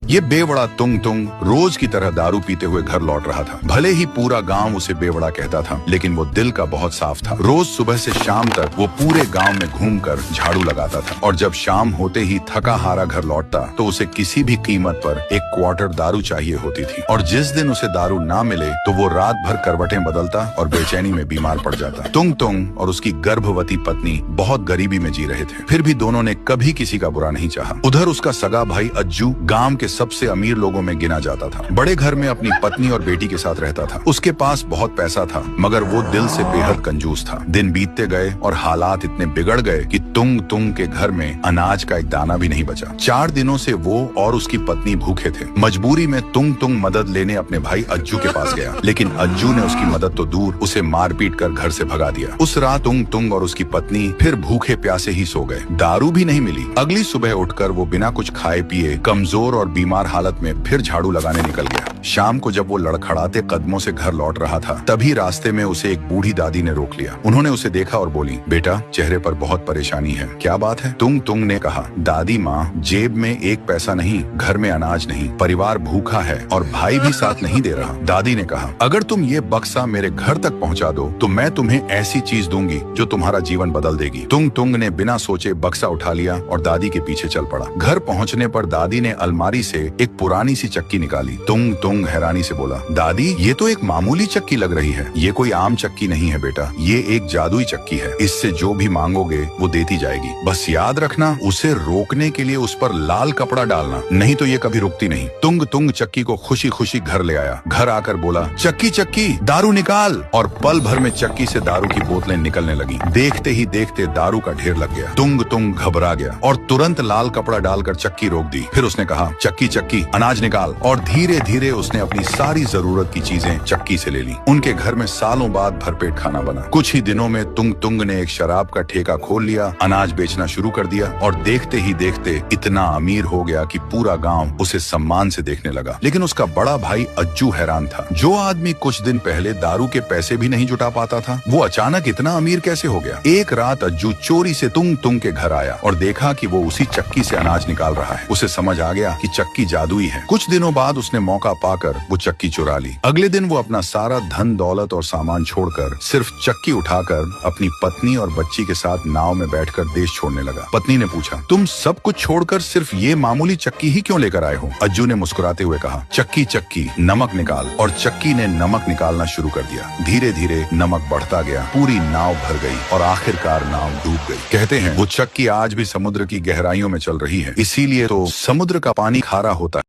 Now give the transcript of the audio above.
ये बेवड़ा तुंग तुंग रोज की तरह दारू पीते हुए घर लौट रहा था। भले ही पूरा गांव उसे बेवड़ा कहता था, लेकिन वो दिल का बहुत साफ था। रोज सुबह से शाम तक वो पूरे गांव में घूमकर झाड़ू लगाता था, और जब शाम होते ही थका हारा घर लौटता तो उसे किसी भी कीमत पर एक क्वार्टर दारू चाहिए होती थी। और जिस दिन उसे दारू ना मिले तो वो रात भर करवटें बदलता और बेचैनी में बीमार पड़ जाता। तुंग तुंग और उसकी गर्भवती पत्नी बहुत गरीबी में जी रहे थे, फिर भी दोनों ने कभी किसी का बुरा नहीं चाहा। उधर उसका सगा भाई अज्जू गांव के सबसे अमीर लोगों में गिना जाता था। बड़े घर में अपनी पत्नी और बेटी के साथ रहता था। उसके पास बहुत पैसा था, मगर वो दिल से बेहद कंजूस था। दिन बीतते गए और हालात इतने बिगड़ गए कि तुंग तुंग के घर में अनाज का एक दाना भी नहीं बचा। 4 दिनों से वो और उसकी पत्नी भूखे थे। मजबूरी में तुंग तुंग मदद लेने अपने भाई अज्जू के पास गया, लेकिन अज्जू ने उसकी मदद तो दूर, उसे मार पीट कर घर से भगा दिया। उस रात तुंग तुंग और उसकी पत्नी फिर भूखे प्यासे ही सो गए। दारू भी नहीं मिली। अगली सुबह उठकर वो बिना कुछ खाए पिए कमजोर और बीमार हालत में फिर झाड़ू लगाने निकल गया। शाम को जब वो लड़खड़ाते कदमों से घर लौट रहा था, तभी रास्ते में उसे एक बूढ़ी दादी ने रोक लिया। उन्होंने उसे देखा और बोली, बेटा, चेहरे पर बहुत परेशानी है, क्या बात है? तुंग तुंग ने कहा, दादी माँ, जेब में एक पैसा नहीं, घर में अनाज नहीं, परिवार भूखा है और भाई भी साथ नहीं दे रहा। दादी ने कहा, अगर तुम ये बक्सा मेरे घर तक पहुँचा दो तो मैं तुम्हें ऐसी चीज दूंगी जो तुम्हारा जीवन बदल देगी। तुंग तुंग ने बिना सोचे बक्सा उठा लिया और दादी के पीछे चल पड़ा। घर पहुँचने पर दादी ने अलमारी से एक पुरानी सी चक्की निकाली। तुंग तुंग हैरानी से बोला, दादी, ये तो एक मामूली चक्की लग रही है। ये कोई आम चक्की नहीं है बेटा, ये एक जादुई चक्की है। इससे जो भी मांगोगे वो देती जाएगी। बस याद रखना, उसे रोकने के लिए उस पर लाल कपड़ा डालना, नहीं तो ये कभी रुकती नहीं। तुंग तुंग चक्की को खुशी खुशी घर ले आया। घर आकर बोला, चक्की चक्की दारू निकाल, और पल भर में चक्की से दारू की बोतलें निकलने लगी। देखते ही देखते दारू का ढेर लग गया। तुंग तुंग घबरा गया और तुरंत लाल कपड़ा डालकर चक्की रोक दी। फिर उसने कहा, चक्की चक्की अनाज निकाल, और धीरे धीरे उसने अपनी सारी जरूरत की चीजें चक्की से ले ली। उनके घर में सालों बाद भरपेट खाना बना। कुछ ही दिनों में तुंग तुंग ने एक शराब का ठेका खोल लिया, अनाज बेचना शुरू कर दिया, और देखते ही देखते इतना अमीर हो गया कि पूरा गांव उसे सम्मान से देखने लगा। लेकिन उसका बड़ा भाई अज्जू हैरान था। जो आदमी कुछ दिन पहले दारू के पैसे भी नहीं जुटा पाता था, वो अचानक इतना अमीर कैसे हो गया? एक रात अज्जू चोरी से तुंग तुंग के घर आया और देखा कि वो उसी चक्की से अनाज निकाल रहा है। उसे समझ आ गया कि चक्की जादुई है। कुछ दिनों बाद उसने मौका पाकर वो चक्की चुरा ली। अगले दिन वो अपना सारा धन दौलत और सामान छोड़कर सिर्फ चक्की उठाकर अपनी पत्नी और बच्ची के साथ नाव में बैठकर देश छोड़ने लगा। पत्नी ने पूछा, तुम सब कुछ छोड़कर सिर्फ ये मामूली चक्की ही क्यों लेकर आए हो? अज्जू ने मुस्कुराते हुए कहा, चक्की चक्की नमक निकाल। और चक्की ने नमक निकालना शुरू कर दिया। धीरे धीरे नमक बढ़ता गया, पूरी नाव भर गई और आखिरकार नाव डूब गई। कहते हैं वो चक्की आज भी समुद्र की गहराइयों में चल रही है, इसीलिए तो समुद्र का पानी खारा होता है।